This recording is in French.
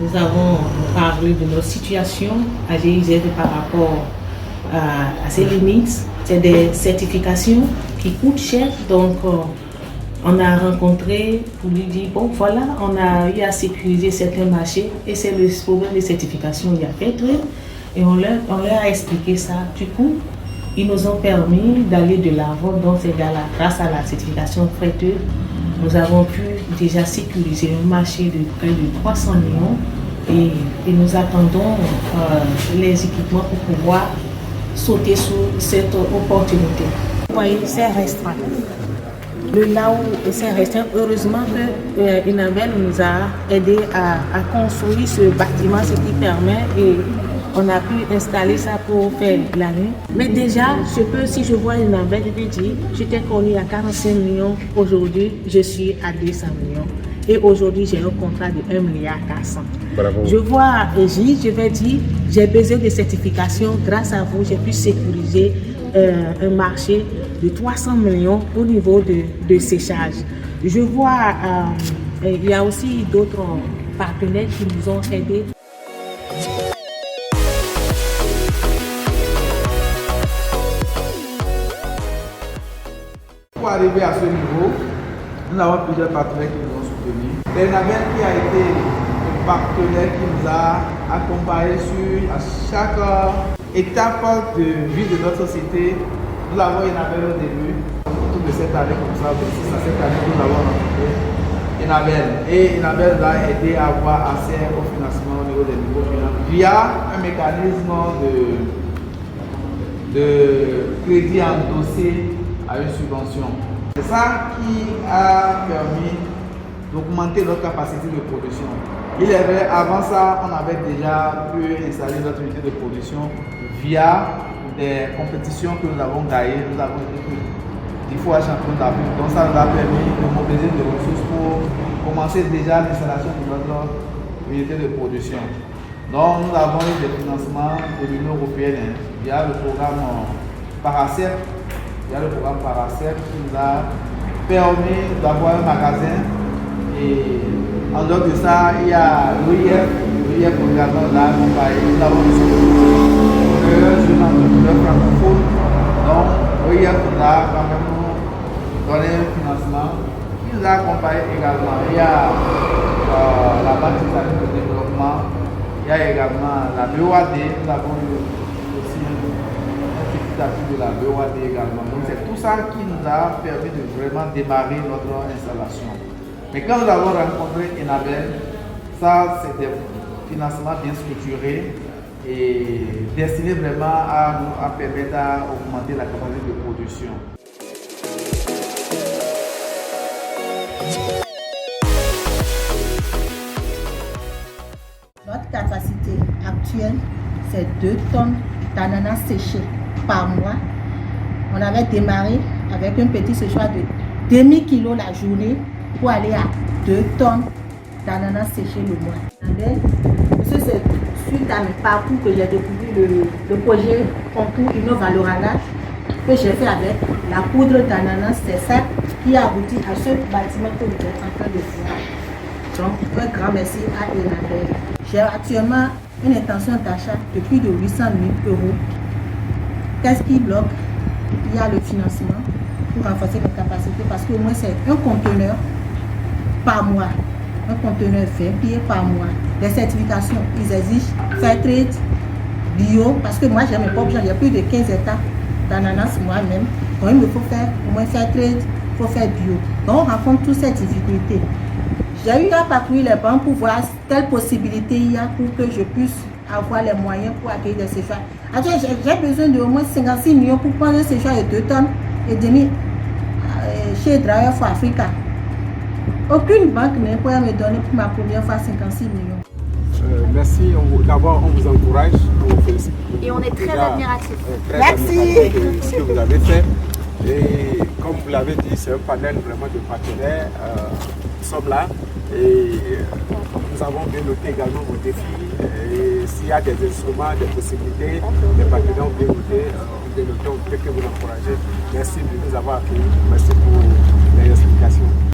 nous avons parlé de notre situation à GIZ par rapport à ces limites. C'est des certifications qui coûtent cher, donc on a rencontré pour lui dire, bon voilà, on a eu à sécuriser certains marchés et c'est le problème des certifications, il y a peut-être, et on leur a expliqué ça. Du coup, ils nous ont permis d'aller de l'avant dans ces gars-là. Grâce à la certification prêteuse, nous avons pu déjà sécuriser un marché de près de 300 millions et nous attendons les équipements pour pouvoir sauter sur cette opportunité. Vous voyez, c'est restreint. Le là où c'est restreint, heureusement que Inabel nous a aidé à construire ce bâtiment, ce qui permet et on a pu installer ça pour faire l'année. Mais déjà, si je vois Inabel, je peux dire, j'étais connu à 45 millions, aujourd'hui je suis à 200 millions. Et aujourd'hui, j'ai un contrat de 1,4 milliard. Bravo. Je vois Gilles, je vais dire, j'ai besoin de certification. Grâce à vous, j'ai pu sécuriser un marché de 300 millions au niveau de séchage. Je vois, il y a aussi d'autres partenaires qui nous ont aidés. Pour arriver à ce niveau, nous avons plusieurs partenaires qui nous ont soutenus. L'Inabel qui a été le partenaire qui nous a accompagnés à chaque étape de vie de notre société. Nous avons Inabel au début, autour de cette année comme ça, à cette année nous avons rencontré Inabel. Et Inabel nous a aidé à avoir accès au financement au niveau des niveaux financiers via un mécanisme de crédit endossé à une subvention. C'est ça qui a permis d'augmenter notre capacité de production. Il est vrai, avant ça, on avait déjà pu installer notre unité de production via des compétitions que nous avons gagnées. Nous avons été 10 fois champions d'Afrique. Donc ça nous a permis de mobiliser des ressources pour commencer déjà l'installation de notre unité de production. Donc nous avons eu des financements de l'Union européenne via le programme Paracep. Il y a le programme Paracep qui nous a permis d'avoir un magasin. Et en dehors de ça, il y a l'OIF également là, nous avons un jeune entrepreneur francophone. Donc l'OIF nous a quand même donné un financement qui nous a accompagnés également. Il y a la Banque islamique de développement, il y a également la BOAD, nous avons eu aussi de la BOAD également. Donc c'est tout ça qui nous a permis de vraiment démarrer notre installation. Mais quand nous avons rencontré Inabel, ça c'est des financements bien structurés et destinés vraiment à permettre à augmenter la capacité de production. Notre capacité actuelle, c'est 2 tonnes d'ananas séchés par mois. On avait démarré avec un petit séchoir de demi-kilo la journée pour aller à 2 tonnes d'ananas séchés le mois. C'est suite à mes parcours que j'ai découvert le projet concours Innovalorana que j'ai fait avec la poudre d'ananas. C'est ça qui a abouti à ce bâtiment que vous êtes en train de voir. Donc un grand merci à Inabel. J'ai actuellement une intention d'achat de plus de 800 000 euros. Qu'est-ce qui bloque? Il y a le financement pour renforcer les capacités parce que moi c'est un conteneur par mois, un conteneur 20 pieds par mois. Les certifications, ils exigent Fairtrade, bio, parce que moi j'ai mes propres gens, il y a plus de 15 hectares d'ananas moi-même. Donc il me faut faire au moins Fairtrade, il faut faire bio. Donc on rencontre toutes ces difficultés. J'ai eu à parcourir les banques pour voir quelles possibilités il y a pour que je puisse avoir les moyens pour accueillir des séchoirs. J'ai besoin de au moins 56 millions pour prendre un séchoir de 2 tonnes et demi chez Dryer for Africa. Aucune banque n'est prête à me donner pour ma première fois 56 millions. Merci, d'abord on vous encourage, on vous félicite. Et on est très admiratifs. Merci de ce que vous avez fait. Et comme vous l'avez dit, c'est un panel vraiment de partenaires. Nous sommes là et nous avons bien noté également vos défis. Et s'il y a des instruments, des possibilités, des partenaires ont bien noté, on peut que vous encourager. Merci de nous avoir accueillis. Merci pour les explications.